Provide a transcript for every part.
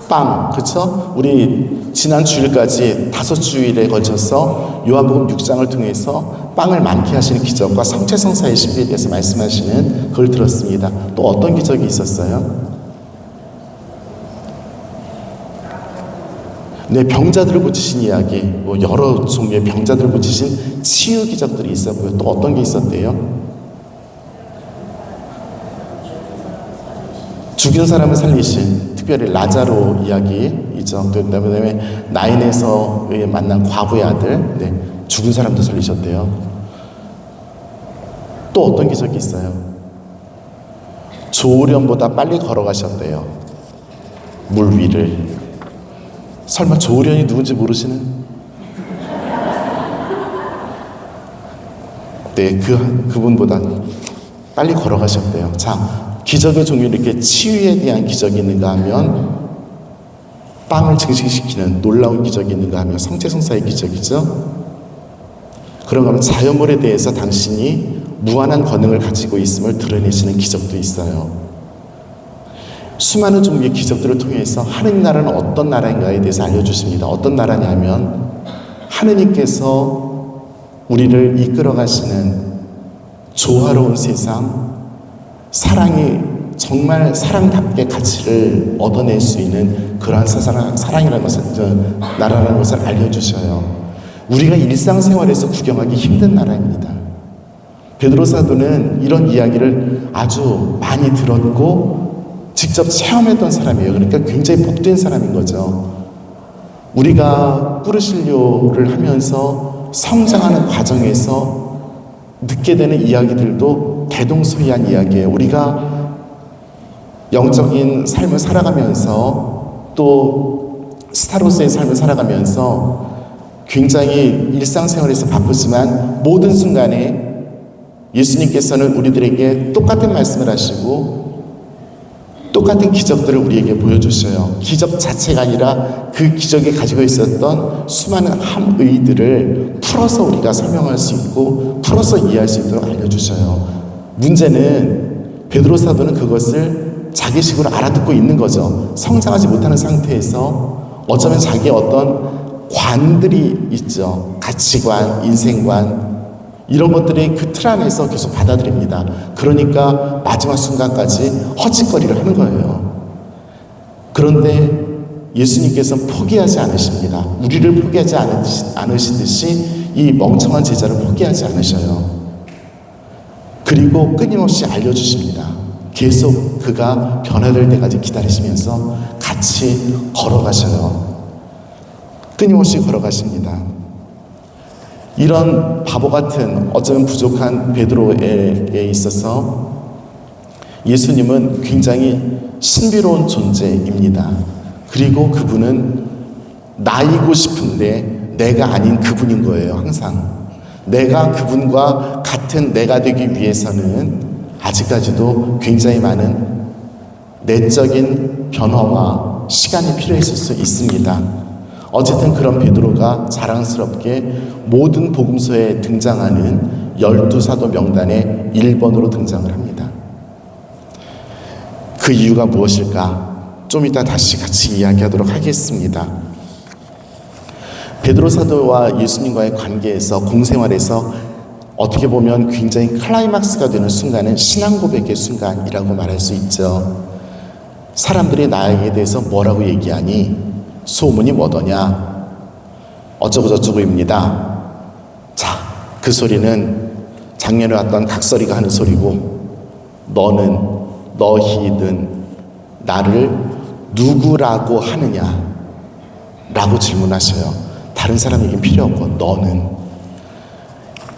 빵, 그쵸? 우리 지난 주일까지 5주일에 걸쳐서 요한복음 6장을 통해서 빵을 많게 하시는 기적과 성체성사의 신비에 대해서 말씀하시는 그걸 들었습니다. 또 어떤 기적이 있었어요? 네, 병자들을 고치신 이야기, 뭐 여러 종류의 병자들을 고치신 치유 기적들이 있었고요. 또 어떤 게 있었대요? 죽은 사람을 살리신, 특별히 라자로 이야기이죠. 또 그다음에 나인에서 만난 과부의 아들, 네, 죽은 사람도 살리셨대요. 또 어떤 기적이 있어요? 조련보다 빨리 걸어가셨대요. 물 위를. 설마 조련이 누군지 모르시는? 네, 그분보다 빨리 걸어가셨대요. 자, 기적의 종류 이렇게 치유에 대한 기적이 있는가 하면 빵을 증식시키는 놀라운 기적이 있는가 하면 성체성사의 기적이죠. 그런가 하면 자연물에 대해서 당신이 무한한 권능을 가지고 있음을 드러내시는 기적도 있어요. 수많은 종류의 기적들을 통해서 하느님 나라는 어떤 나라인가에 대해서 알려주십니다. 어떤 나라냐면 하느님께서 우리를 이끌어 가시는 조화로운 세상, 사랑이 정말 사랑답게 가치를 얻어낼 수 있는 그러한 사랑이라는 것을, 나라라는 것을 알려주셔요. 우리가 일상생활에서 구경하기 힘든 나라입니다. 베드로 사도는 이런 이야기를 아주 많이 들었고 직접 체험했던 사람이에요. 그러니까 굉장히 복된 사람인 거죠. 우리가 꾸르실료를 하면서 성장하는 과정에서 듣게 되는 이야기들도 대동소이한 이야기예요. 우리가 영적인 삶을 살아가면서 또 스타로서의 삶을 살아가면서 굉장히 일상생활에서 바쁘지만 모든 순간에 예수님께서는 우리들에게 똑같은 말씀을 하시고 똑같은 기적들을 우리에게 보여주셔요. 기적 자체가 아니라 그 기적이 가지고 있었던 수많은 함의들을 풀어서 우리가 설명할 수 있고 풀어서 이해할 수 있도록 알려주셔요. 문제는 베드로 사도는 그것을 자기식으로 알아듣고 있는 거죠. 성장하지 못하는 상태에서 어쩌면 자기의 어떤 관들이 있죠. 가치관, 인생관 이런 것들이 그 틀 안에서 계속 받아들입니다. 그러니까 마지막 순간까지 허짓거리를 하는 거예요. 그런데 예수님께서는 포기하지 않으십니다. 우리를 포기하지 않으시듯이 이 멍청한 제자를 포기하지 않으셔요. 그리고 끊임없이 알려주십니다. 계속 그가 변화될 때까지 기다리시면서 같이 걸어가셔요. 끊임없이 걸어가십니다. 이런 바보 같은 어쩌면 부족한 베드로에게 있어서 예수님은 굉장히 신비로운 존재입니다. 그리고 그분은 나이고 싶은데 내가 아닌 그분인 거예요. 항상 내가 그분과 같은 내가 되기 위해서는 아직까지도 굉장히 많은 내적인 변화와 시간이 필요했을 수 있습니다. 어쨌든 그런 베드로가 자랑스럽게 모든 복음서에 등장하는 12사도 명단에 1번으로 등장을 합니다. 그 이유가 무엇일까? 좀 이따 다시 같이 이야기하도록 하겠습니다. 베드로 사도와 예수님과의 관계에서 공생활에서 어떻게 보면 굉장히 클라이막스가 되는 순간은 신앙 고백의 순간이라고 말할 수 있죠. 사람들이 나에게 대해서 뭐라고 얘기하니? 소문이 뭐더냐? 어쩌고저쩌고입니다. 자, 그 소리는 작년에 왔던 각설이가 하는 소리고 너희는 나를 누구라고 하느냐? 라고 질문하셔요. 다른 사람에겐 필요 없고 너는.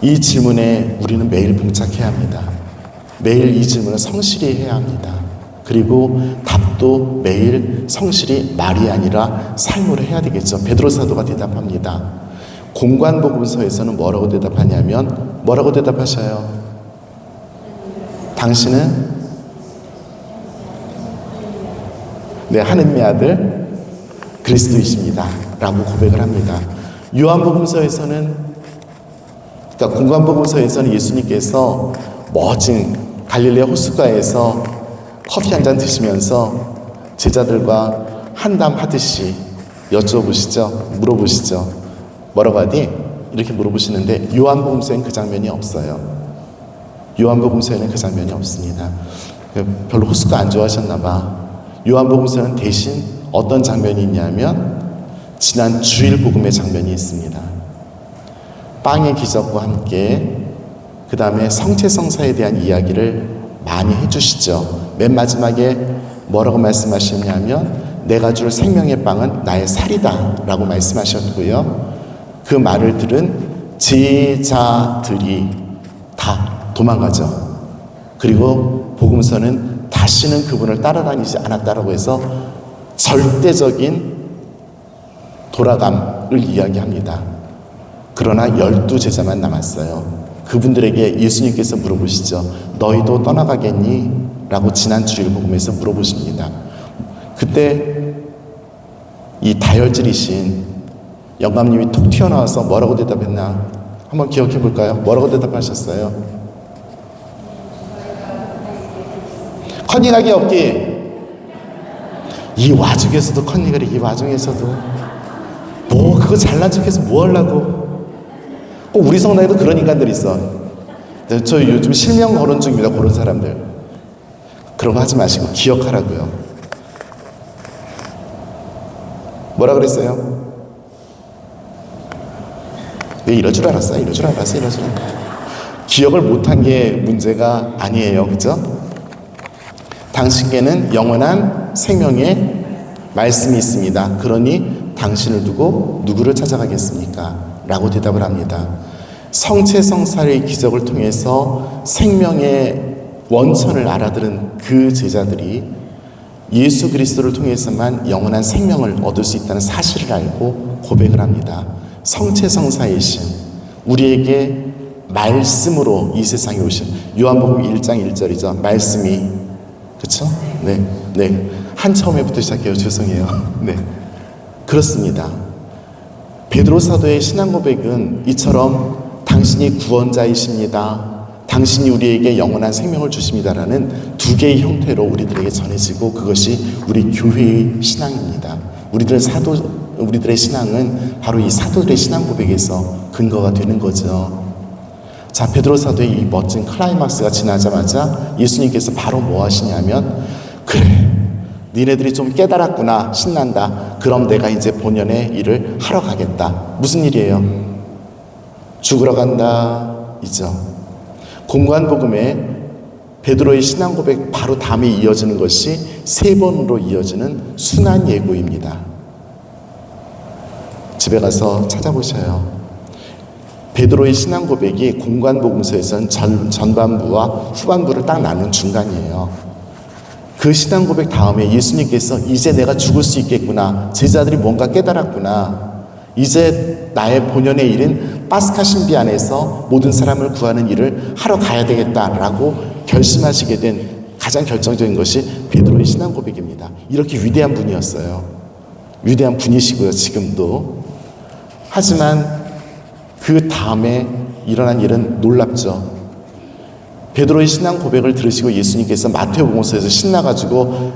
이 질문에 우리는 매일 봉착해야 합니다. 매일 이 질문을 성실히 해야 합니다. 그리고 답도 매일 성실히 말이 아니라 삶으로 해야 되겠죠. 베드로 사도가 대답합니다. 공관복음서에서는 뭐라고 대답하냐면 뭐라고 대답하셔요? 당신은 네, 하느님의 아들 그리스도이십니다 라고 고백을 합니다. 요한복음서에서는 그러니까 공관복음서에서는 예수님께서 멋진 갈릴레아 호숫가에서 커피 한 잔 드시면서 제자들과 한담하듯이 여쭤보시죠. 물어보시죠. 뭐라고 하니? 이렇게 물어보시는데 요한복음서에는 그 장면이 없어요. 요한복음서에는 그 장면이 없습니다. 별로 호수가 안 좋아하셨나 봐. 요한복음서는 대신 어떤 장면이 있냐면 지난 주일 복음의 장면이 있습니다. 빵의 기적과 함께 그 다음에 성체성사에 대한 이야기를 많이 해주시죠. 맨 마지막에 뭐라고 말씀하셨냐면 내가 줄 생명의 빵은 나의 살이다 라고 말씀하셨고요. 그 말을 들은 제자들이 다 도망가죠. 그리고 복음서는 다시는 그분을 따라다니지 않았다라고 해서 절대적인 돌아감을 이야기합니다. 그러나 12제자만 남았어요. 그분들에게 예수님께서 물어보시죠. 너희도 떠나가겠니? 라고 지난 주일 복음에서 물어보십니다. 그때 이 다혈질이신 영감님이 톡 튀어나와서 뭐라고 대답했나? 한번 기억해 볼까요? 뭐라고 대답하셨어요? 컨닝하기 없기. 이 와중에서도 컨닝을 해. 이 와중에서도 뭐 그거 잘난 척해서 뭐 하려고. 꼭 우리 성당에도 그런 인간들이 있어. 저 요즘 실명 거론 중입니다. 그런 사람들. 그런 거 하지 마시고 기억하라고요. 뭐라 그랬어요? 네, 이럴 줄 알았어. 기억을 못한 게 문제가 아니에요. 그죠? 당신께는 영원한 생명의 말씀이 있습니다. 그러니 당신을 두고 누구를 찾아가겠습니까? 라고 대답을 합니다. 성체성사의 기적을 통해서 생명의 원천을 알아들은 그 제자들이 예수 그리스도를 통해서만 영원한 생명을 얻을 수 있다는 사실을 알고 고백을 합니다. 성체성사이신 우리에게 말씀으로 이 세상에 오신 요한복음 1장 1절이죠. 말씀이 그렇죠? 네. 한처음에부터 시작해요. 죄송해요. 네. 그렇습니다. 베드로 사도의 신앙 고백은 이처럼 당신이 구원자이십니다. 당신이 우리에게 영원한 생명을 주십니다라는 두 개의 형태로 우리들에게 전해지고 그것이 우리 교회의 신앙입니다. 우리들의 신앙은 바로 이 사도들의 신앙 고백에서 근거가 되는 거죠. 자, 베드로 사도의 이 멋진 클라이막스가 지나자마자 예수님께서 바로 뭐 하시냐면 그래, 니네들이 좀 깨달았구나, 신난다. 그럼 내가 이제 본연의 일을 하러 가겠다. 무슨 일이에요? 죽으러 간다 이죠. 공관복음에 베드로의 신앙 고백 바로 다음에 이어지는 것이 세 번으로 이어지는 순환 예고입니다. 집에 가서 찾아보셔요. 베드로의 신앙 고백이 공관복음서에서는 전반부와 후반부를 딱 나눈 중간이에요. 그 신앙 고백 다음에 예수님께서 이제 내가 죽을 수 있겠구나. 제자들이 뭔가 깨달았구나. 이제 나의 본연의 일은 파스카 신비 안에서 모든 사람을 구하는 일을 하러 가야 되겠다라고 결심하시게 된 가장 결정적인 것이 베드로의 신앙 고백입니다. 이렇게 위대한 분이었어요. 위대한 분이시고요, 지금도. 하지만 그 다음에 일어난 일은 놀랍죠. 베드로의 신앙 고백을 들으시고 예수님께서 마태복음서에서 신나가지고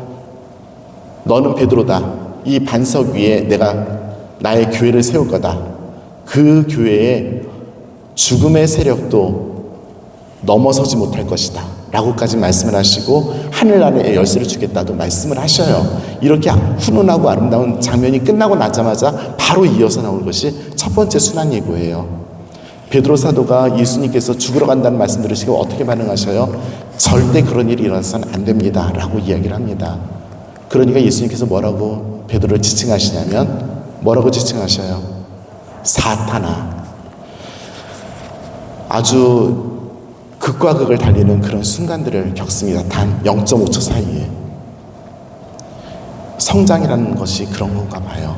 너는 베드로다. 이 반석 위에 내가 나의 교회를 세울 거다. 그 교회에 죽음의 세력도 넘어서지 못할 것이다. 라고까지 말씀을 하시고 하늘나라의 열쇠를 주겠다도 말씀을 하셔요. 이렇게 훈훈하고 아름다운 장면이 끝나고 나자마자 바로 이어서 나올 것이 첫 번째 순환 예고예요. 베드로 사도가 예수님께서 죽으러 간다는 말씀 들으시고 어떻게 반응하셔요? 절대 그런 일이 일어나서는 안 됩니다. 라고 이야기를 합니다. 그러니까 예수님께서 뭐라고 베드로를 지칭하시냐면 뭐라고 지칭하셔요? 사탄아. 아주 극과 극을 달리는 그런 순간들을 겪습니다. 단 0.5초 사이에. 성장이라는 것이 그런 건가 봐요.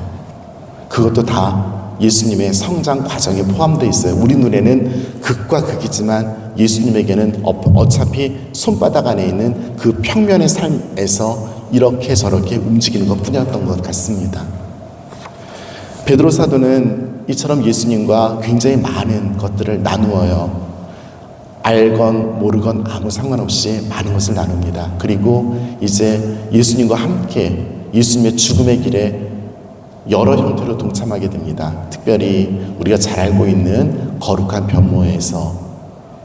그것도 다 예수님의 성장 과정에 포함되어 있어요. 우리 눈에는 극과 극이지만 예수님에게는 어차피 손바닥 안에 있는 그 평면의 삶에서 이렇게 저렇게 움직이는 것 뿐이었던 것 같습니다. 베드로 사도는 이처럼 예수님과 굉장히 많은 것들을 나누어요. 알건 모르건 아무 상관없이 많은 것을 나눕니다. 그리고 이제 예수님과 함께 예수님의 죽음의 길에 여러 형태로 동참하게 됩니다. 특별히 우리가 잘 알고 있는 거룩한 변모에서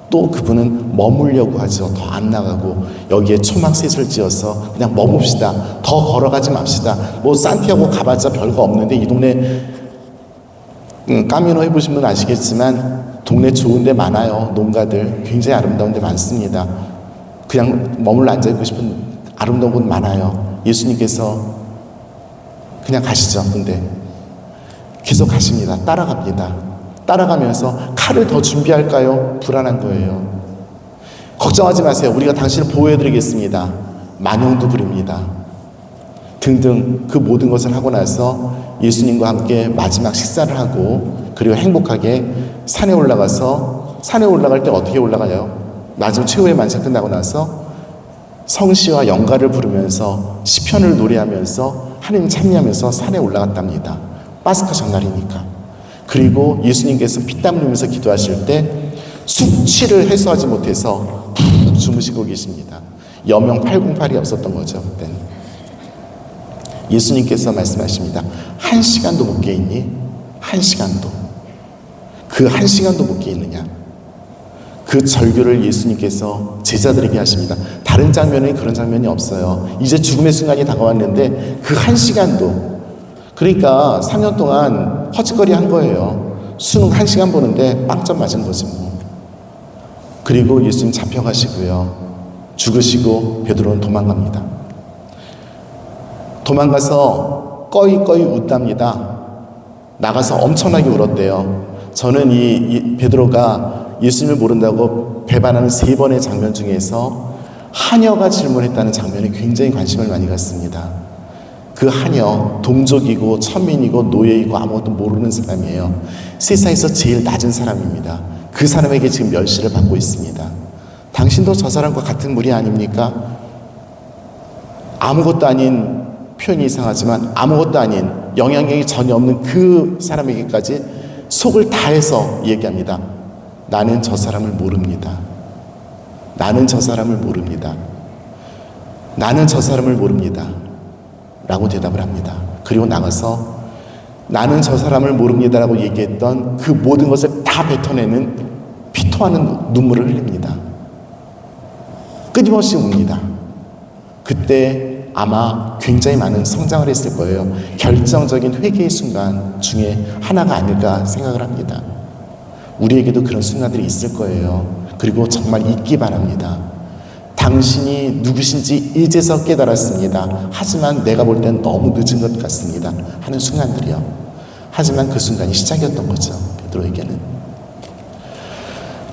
또 그분은 머물려고 하죠. 더 안 나가고 여기에 초막셋을 지어서 그냥 머뭅시다. 더 걸어가지 맙시다. 뭐 산티아고 가봤자 별거 없는데 이 동네 까미노 해보신 분 아시겠지만 동네 좋은 데 많아요. 농가들 굉장히 아름다운 데 많습니다. 그냥 머물러 앉아있고 싶은 아름다운 곳 많아요. 예수님께서 그냥 가시죠. 근데 계속 가십니다. 따라갑니다. 따라가면서 칼을 더 준비할까요? 불안한 거예요. 걱정하지 마세요. 우리가 당신을 보호해드리겠습니다. 만용도 부립니다. 등등 그 모든 것을 하고 나서 예수님과 함께 마지막 식사를 하고 그리고 행복하게 산에 올라가서 산에 올라갈 때 어떻게 올라가요? 마지막 최후의 만찬 끝나고 나서 성시와 영가를 부르면서 시편을 노래하면서 하나님 찬미하면서 산에 올라갔답니다. 파스카 전날이니까. 그리고 예수님께서 피땀 흘리면서 기도하실 때 숙취를 해소하지 못해서 푹 주무시고 계십니다. 여명 808이 없었던 거죠. 그때는. 예수님께서 말씀하십니다. 1시간도 못 깨있니? 1시간도. 그 1시간도 못 깨있느냐? 그 절규를 예수님께서 제자들에게 하십니다. 다른 장면에 그런 장면이 없어요. 이제 죽음의 순간이 다가왔는데 그 1시간도, 그러니까 3년 동안 허짓거리 한 거예요. 수능 1시간 보는데 빵점 맞은 거지 뭐. 그리고 예수님 잡혀가시고요. 죽으시고 베드로는 도망갑니다. 도망가서 꺼이꺼이 웃답니다. 나가서 엄청나게 울었대요. 저는 이 베드로가 예수님을 모른다고 배반하는 3번의 장면 중에서 하녀가 질문했다는 장면에 굉장히 관심을 많이 갖습니다. 그 하녀, 동족이고 천민이고 노예이고 아무것도 모르는 사람이에요. 세상에서 제일 낮은 사람입니다. 그 사람에게 지금 멸시를 받고 있습니다. 당신도 저 사람과 같은 무리 아닙니까? 아무것도 아닌, 표현이 이상하지만 아무것도 아닌, 영향력이 전혀 없는 그 사람에게까지 속을 다해서 얘기합니다. 나는 저 사람을 모릅니다. 나는 저 사람을 모릅니다. 나는 저 사람을 모릅니다. 라고 대답을 합니다. 그리고 나가서 나는 저 사람을 모릅니다 라고 얘기했던 그 모든 것을 다 뱉어내는 피토하는 눈물을 흘립니다. 끊임없이 웁니다. 그때 아마 굉장히 많은 성장을 했을 거예요. 결정적인 회개의 순간 중에 하나가 아닐까 생각을 합니다. 우리에게도 그런 순간들이 있을 거예요. 그리고 정말 있기 바랍니다. 당신이 누구신지 이제서 깨달았습니다. 하지만 내가 볼 땐 너무 늦은 것 같습니다. 하는 순간들이요. 하지만 그 순간이 시작이었던 거죠. 베드로에게는.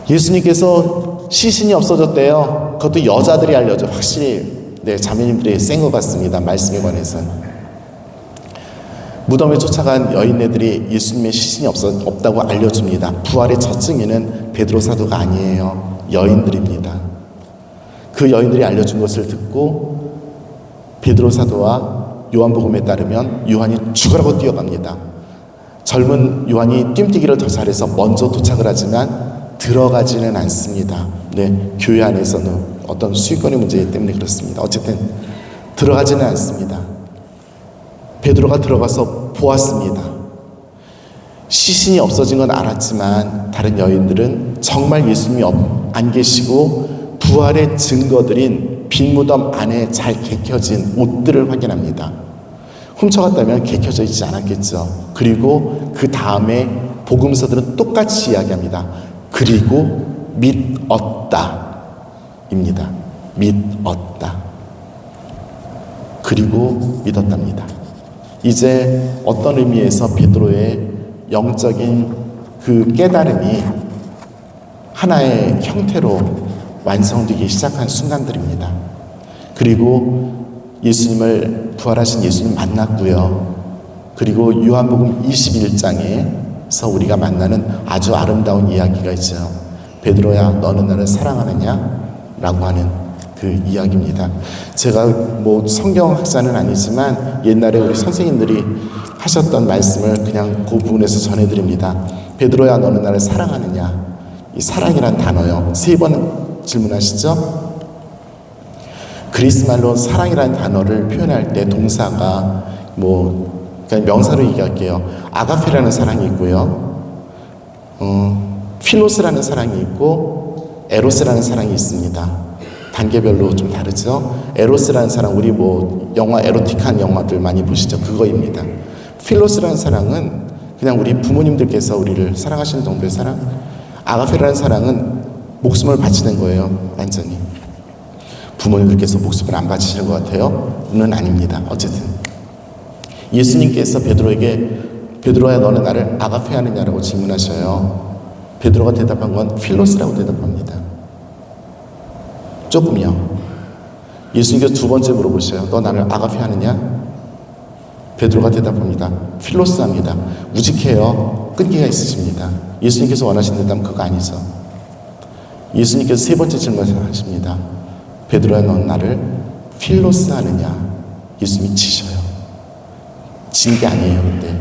예수님께서 시신이 없어졌대요. 그것도 여자들이 알려줘. 확실히 자매님들이 센 것 같습니다. 말씀에 관해서는. 무덤에 쫓아간 여인네들이 예수님의 시신이 없다고 알려줍니다. 부활의 첫 증인은 베드로 사도가 아니에요. 여인들입니다. 그 여인들이 알려준 것을 듣고 베드로 사도와 요한복음에 따르면 요한이 죽으라고 뛰어갑니다. 젊은 요한이 뜀뛰기를 더 잘해서 먼저 도착을 하지만 들어가지는 않습니다. 교회 안에서는 어떤 수익권의 문제 때문에 그렇습니다. 어쨌든 들어가지는 않습니다. 베드로가 들어가서 보았습니다. 시신이 없어진 건 알았지만 다른 여인들은 정말 예수님이 안 계시고 부활의 증거들인 빈 무덤 안에 잘 개켜진 옷들을 확인합니다. 훔쳐갔다면 개켜져 있지 않았겠죠. 그리고 그 다음에 복음서들은 똑같이 이야기합니다. 그리고 믿었다 입니다. 믿었다. 그리고 믿었답니다. 이제 어떤 의미에서 베드로의 영적인 그 깨달음이 하나의 형태로 완성되기 시작한 순간들입니다. 그리고 예수님을, 부활하신 예수님 만났고요. 그리고 요한복음 21장에서 우리가 만나는 아주 아름다운 이야기가 있죠. 베드로야, 너는 나를 사랑하느냐? 라고 하는 그 이야기입니다. 제가 뭐 성경학자는 아니지만 옛날에 우리 선생님들이 하셨던 말씀을 그냥 그 부분에서 전해드립니다. 베드로야, 너는 나를 사랑하느냐? 이 사랑이란 단어요. 3번 질문하시죠? 그리스 말로 사랑이라는 단어를 표현할 때 동사가 그냥 명사로 얘기할게요. 아가페라는 사랑이 있고요. 필로스라는 사랑이 있고 에로스라는 사랑이 있습니다. 단계별로 좀 다르죠. 에로스라는 사랑, 우리 영화 에로틱한 영화들 많이 보시죠. 그거입니다. 필로스라는 사랑은 그냥 우리 부모님들께서 우리를 사랑하시는 정도의 사랑. 아가페라는 사랑은 목숨을 바치는 거예요. 완전히. 부모님들께서 목숨을 안 바치시는 것 같아요? 는 아닙니다. 어쨌든 예수님께서 베드로에게 베드로야 너는 나를 아가페 하느냐라고 질문하셔요. 베드로가 대답한 건 필로스라고 대답합니다. 조금요. 예수님께서 두 번째 물어보셔요. 너 나를 아가페 하느냐? 베드로가 대답합니다. 필로스 합니다. 우직해요. 끈기가 있으십니다. 예수님께서 원하시는 대답은 그거 아니죠. 예수님께서 세 번째 질문하십니다. 베드로야 넌 나를 필로스 하느냐? 예수님이 치셔요. 진 게 아니에요. 그때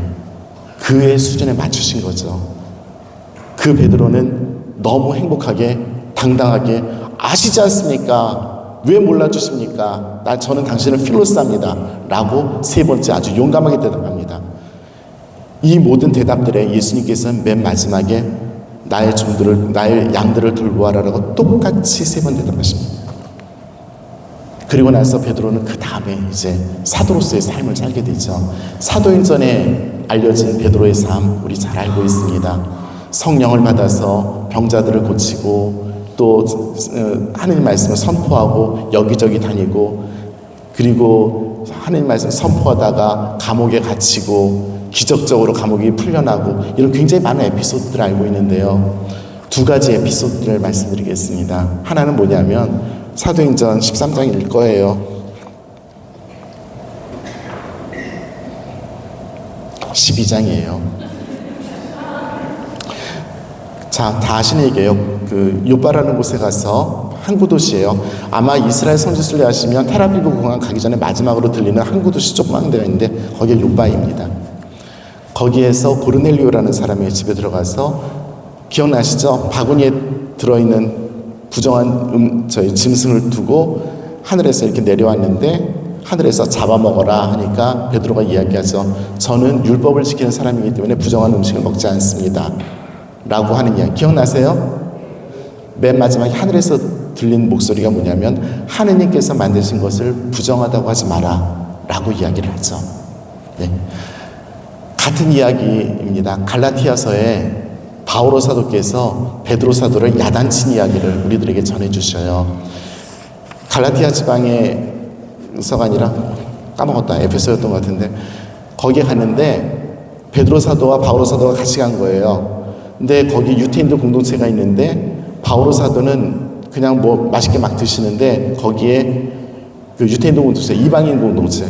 그의 수준에 맞추신 거죠. 그 베드로는 너무 행복하게 당당하게 아시지 않습니까? 왜 몰라주십니까? 저는 당신을 필로스합니다 라고 세 번째 아주 용감하게 대답합니다. 이 모든 대답들에 예수님께서는 맨 마지막에 나의 양들을 돌보아라라고 똑같이 세 번 대답하십니다. 그리고 나서 베드로는 그 다음에 이제 사도로서의 삶을 살게 되죠. 사도행전에 알려진 베드로의 삶 우리 잘 알고 있습니다. 성령을 받아서 병자들을 고치고 또 하나님 말씀을 선포하고 여기저기 다니고 그리고 하나님 말씀을 선포하다가 감옥에 갇히고 기적적으로 감옥이 풀려나고 이런 굉장히 많은 에피소드들을 알고 있는데요. 두 가지 에피소드를 말씀드리겠습니다. 하나는 뭐냐면 사도행전 13장일 거예요. 12장이에요. 자, 다 아시는 얘기예요. 요바라는 곳에 가서 항구 도시예요. 아마 이스라엘 성지순례 하시면 텔아비브 공항 가기 전에 마지막으로 들리는 항구 도시 조그만 데가 있는데 거기가 요바입니다. 거기에서 고르넬리오라는 사람의 집에 들어가서 기억나시죠? 바구니에 들어있는 부정한 짐승을 두고 하늘에서 이렇게 내려왔는데 하늘에서 잡아먹어라 하니까 베드로가 이야기하죠. 저는 율법을 지키는 사람이기 때문에 부정한 음식을 먹지 않습니다 라고 하는 이야기 기억나세요? 맨 마지막에 하늘에서 들린 목소리가 뭐냐면 하느님께서 만드신 것을 부정하다고 하지 마라 라고 이야기를 하죠. 네. 같은 이야기입니다. 갈라티아서에 바오로 사도께서 베드로 사도를 야단친 이야기를 우리들에게 전해주셔요. 갈라티아 지방에서가 아니라 까먹었다. 에베소였던 것 같은데 거기에 갔는데 베드로 사도와 바오로 사도가 같이 간 거예요. 근데 거기 유태인들 공동체가 있는데 바오로 사도는 그냥 맛있게 막 드시는데 거기에 그 유태인들 공동체, 이방인 공동체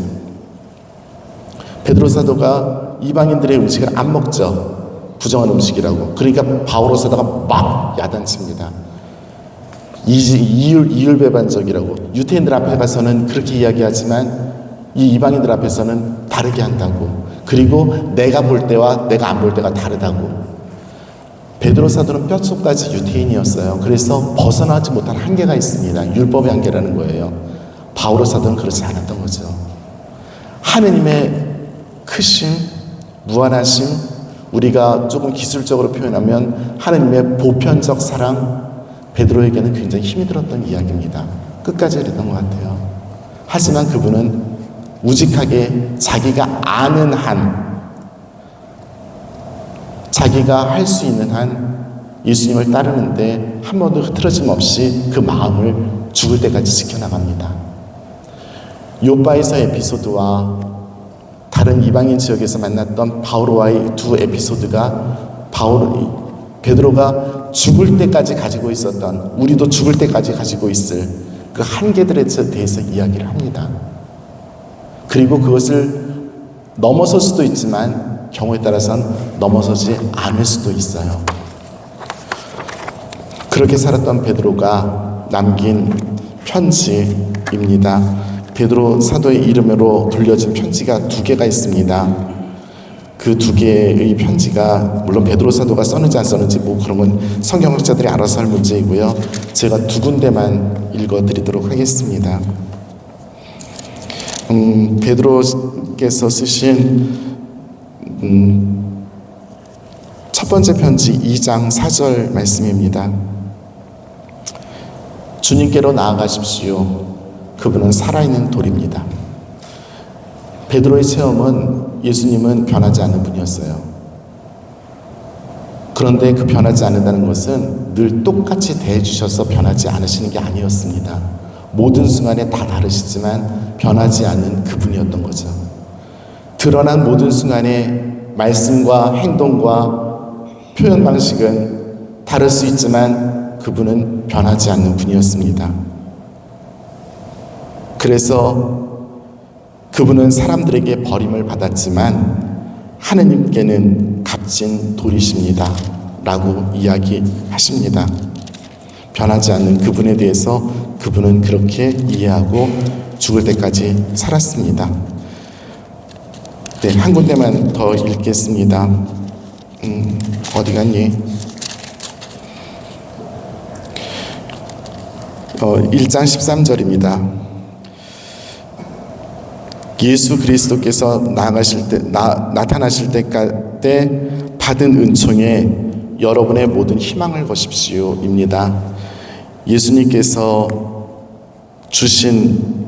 베드로 사도가 이방인들의 음식을 안 먹죠. 부정한 음식이라고. 그러니까 바오로 사도가 막 야단칩니다. 이율배반적이라고. 유태인들 앞에 가서는 그렇게 이야기하지만 이 이방인들 앞에서는 다르게 한다고. 그리고 내가 볼 때와 내가 안 볼 때가 다르다고. 베드로 사도는 뼛속까지 유태인이었어요. 그래서 벗어나지 못한 한계가 있습니다. 율법의 한계라는 거예요. 바오로 사도는 그렇지 않았던 거죠. 하느님의 크심, 무한하심, 우리가 조금 기술적으로 표현하면 하느님의 보편적 사랑, 베드로에게는 굉장히 힘이 들었던 이야기입니다. 끝까지 그랬던 것 같아요. 하지만 그분은 우직하게 자기가 아는 한, 자기가 할 수 있는 한 예수님을 따르는데 한 번도 흐트러짐 없이 그 마음을 죽을 때까지 지켜나갑니다. 요바에서의 에피소드와 다른 이방인 지역에서 만났던 바오로와의 두 에피소드가 베드로가 죽을 때까지 가지고 있었던, 우리도 죽을 때까지 가지고 있을 그 한계들에 대해서 이야기를 합니다. 그리고 그것을 넘어설 수도 있지만 경우에 따라서는 넘어서지 않을 수도 있어요. 그렇게 살았던 베드로가 남긴 편지입니다. 베드로 사도의 이름으로 돌려진 편지가 두 개가 있습니다. 그 두 개의 편지가 물론 베드로 사도가 썼는지 안 썼는지 그런 건 성경학자들이 알아서 할 문제이고요. 제가 두 군데만 읽어드리도록 하겠습니다. 베드로께서 쓰신 첫 번째 편지 2장 4절 말씀입니다. 주님께로 나아가십시오. 그분은 살아있는 돌입니다. 베드로의 체험은 예수님은 변하지 않는 분이었어요. 그런데 그 변하지 않는다는 것은 늘 똑같이 대해주셔서 변하지 않으시는 게 아니었습니다. 모든 순간에 다 다르시지만 변하지 않는 그분이었던 거죠. 드러난 모든 순간에 말씀과 행동과 표현 방식은 다를 수 있지만 그분은 변하지 않는 분이었습니다. 그래서 그분은 사람들에게 버림을 받았지만 하느님께는 값진 돌이십니다 라고 이야기하십니다. 변하지 않는 그분에 대해서 그분은 그렇게 이해하고 죽을 때까지 살았습니다. 네, 한 군데만 더 읽겠습니다. 어디 갔니? 1장 13절입니다. 예수 그리스도께서 나타나실 때까지 받은 은총에 여러분의 모든 희망을 거십시오입니다. 예수님께서 주신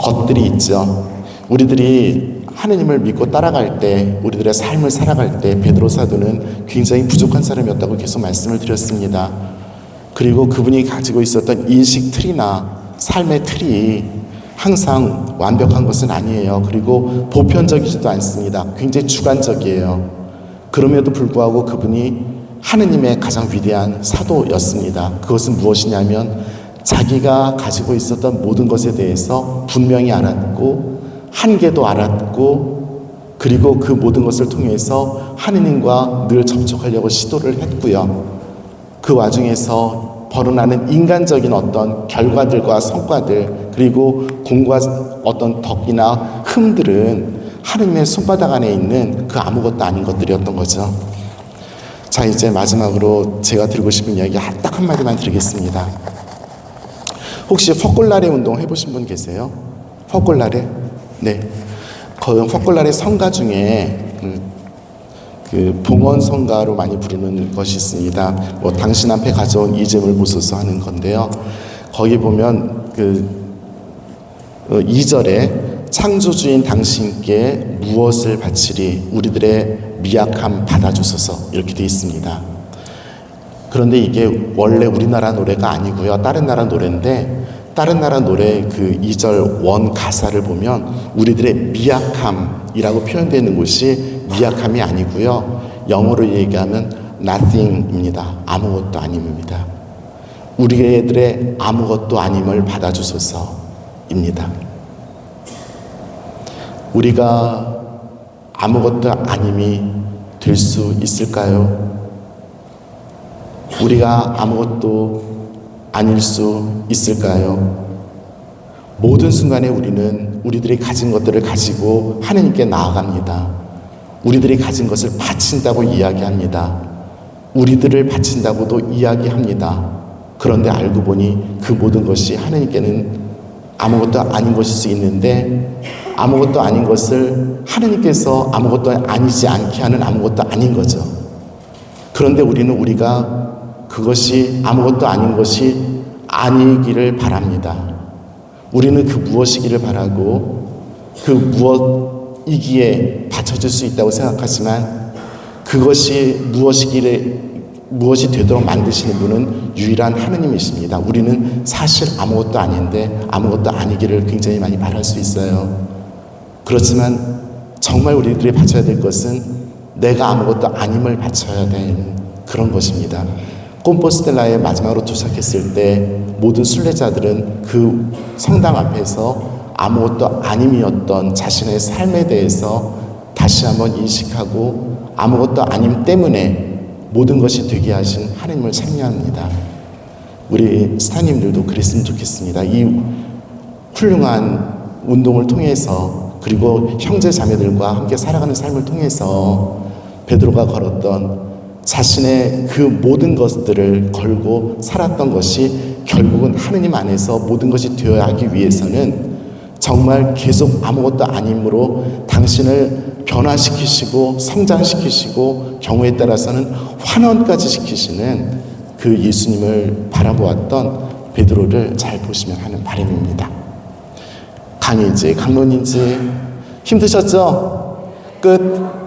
것들이 있죠. 우리들이 하느님을 믿고 따라갈 때, 우리들의 삶을 살아갈 때 베드로 사도는 굉장히 부족한 사람이었다고 계속 말씀을 드렸습니다. 그리고 그분이 가지고 있었던 인식 틀이나 삶의 틀이 항상 완벽한 것은 아니에요. 그리고 보편적이지도 않습니다. 굉장히 주관적이에요. 그럼에도 불구하고 그분이 하느님의 가장 위대한 사도였습니다. 그것은 무엇이냐면 자기가 가지고 있었던 모든 것에 대해서 분명히 알았고 한계도 알았고 그리고 그 모든 것을 통해서 하느님과 늘 접촉하려고 시도를 했고요. 그 와중에서 벌어나는 인간적인 어떤 결과들과 성과들 그리고 공과 어떤 덕이나 흠들은 하느님의 손바닥 안에 있는 그 아무것도 아닌 것들이었던 거죠. 자, 이제 마지막으로 제가 드리고 싶은 이야기 딱 한마디만 드리겠습니다. 혹시 퍽골나래 운동 해보신 분 계세요? 퍽골나래? 네. 그 퍽골나래 성가 중에 그 봉헌성가로 많이 부르는 것이 있습니다. 뭐 당신 앞에 가져온 이 점을 보소서 하는 건데요. 거기 보면 그 2절에 창조주인 당신께 무엇을 바치리 우리들의 미약함 받아주소서 이렇게 되어 있습니다. 그런데 이게 원래 우리나라 노래가 아니고요. 다른 나라 노래인데 다른 나라 노래 그 2절 원 가사를 보면 우리들의 미약함이라고 표현되는 곳이 미약함이 아니고요. 영어로 얘기하면 nothing입니다. 아무것도 아님입니다. 우리들의 아무것도 아님을 받아주소서입니다. 우리가 아무것도 아님이 될 수 있을까요? 우리가 아무것도 아닐 수 있을까요? 모든 순간에 우리는 우리들이 가진 것들을 가지고 하느님께 나아갑니다. 우리들이 가진 것을 바친다고 이야기합니다. 우리들을 바친다고도 이야기합니다. 그런데 알고 보니 그 모든 것이 하느님께는 아무것도 아닌 것일 수 있는데 아무것도 아닌 것을 하느님께서 아무것도 아니지 않게 하는 아무것도 아닌 거죠. 그런데 우리가 그것이 아무것도 아닌 것이 아니기를 바랍니다. 우리는 그 무엇이기를 바라고 그 무엇이기에 받쳐줄 수 있다고 생각하지만 그것이 무엇이 되도록 만드시는 분은 유일한 하느님이십니다. 우리는 사실 아무것도 아닌데 아무것도 아니기를 굉장히 많이 바랄 수 있어요. 그렇지만 정말 우리들이 바쳐야 될 것은 내가 아무것도 아님을 바쳐야 되는 그런 것입니다. 콤포스텔라에 마지막으로 도착했을 때 모든 순례자들은 그 성당 앞에서 아무것도 아님이었던 자신의 삶에 대해서 다시 한번 인식하고 아무것도 아님 때문에 모든 것이 되게 하신 하나님을 찬양합니다. 우리 스타님들도 그랬으면 좋겠습니다. 이 훌륭한 운동을 통해서 그리고 형제 자매들과 함께 살아가는 삶을 통해서 베드로가 걸었던 자신의 그 모든 것들을 걸고 살았던 것이 결국은 하느님 안에서 모든 것이 되어야 하기 위해서는 정말 계속 아무것도 아님으로 당신을 변화시키시고 성장시키시고 경우에 따라서는 환원까지 시키시는 그 예수님을 바라보았던 베드로를 잘 보시면 하는 바람입니다. 강인지 강론인지 힘드셨죠? 끝.